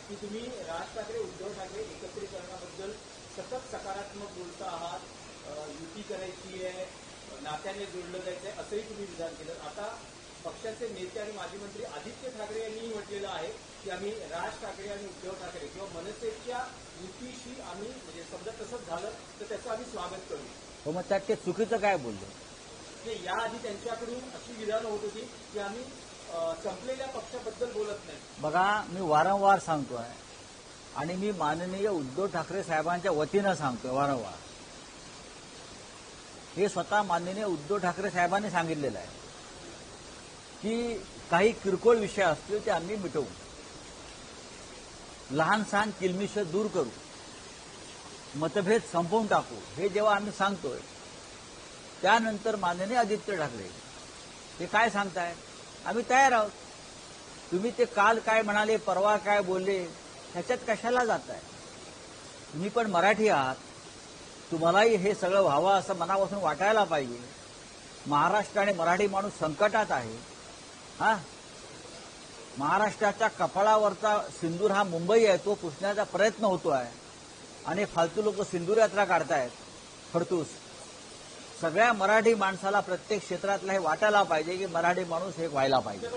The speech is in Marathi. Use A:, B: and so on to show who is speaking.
A: की तुम्ही राज ठाकरे उद्धव ठाकरे एकत्रीकरणाबद्दल सतत सकारात्मक बोलता आहात, युती करायची आहे, नात्याने जोडलं जायचंय असंही तुम्ही विधान केलं. आता पक्षाचे नेते आणि माजी मंत्री आदित्य ठाकरे यांनीही म्हटलेलं आहे की आम्ही राज ठाकरे आणि उद्धव ठाकरे किंवा मनसेच्या युतीशी आम्ही म्हणजे समजा तसंच झालं तर त्याचं आम्ही स्वागत करू.
B: हो, मग त्यात ते चुकीचं काय बोलले?
A: याआधी त्यांच्याकडून अशी विधानं होत होती की आम्ही संपलेल्या पक्षाबद्दल बोलत नाही.
B: बघा, मी वारंवार सांगतोय आणि मी माननीय उद्धव ठाकरे साहेबांच्या वतीनं सांगतोय वारंवार, हे स्वतः माननीय उद्धव ठाकरे साहेबांनी सांगितलेलं आहे की काही किरकोळ विषय असतील ते आम्ही मिटवू, लहान सहान किलमिश दूर करू, मतभेद संपवून टाकू. हे जेव्हा आम्ही सांगतोय त्यानंतर माननीय आदित्य ठाकरे ते काय सांगताय, आम्ही तयार आहोत. तुम्ही ते काल काय म्हणाले, परवा काय बोलले, ह्याच्यात कशाला जाताय? तुम्ही पण मराठी आहात, तुम्हालाही हे सगळं व्हावं असं मनापासून वाटायला पाहिजे. महाराष्ट्र आणि मराठी माणूस संकटात आहे. महाराष्ट्राच्या कपाळावरचा सिंदूर हा मुंबई आहे, तो पुसण्याचा प्रयत्न होतोय आणि फालतू लोक सिंदूर यात्रा काढतायत खडतूस. सगळ्या मराठी माणसाला प्रत्येक क्षेत्रातलं हे वाटायला पाहिजे की मराठी माणूस हे व्हायला पाहिजे.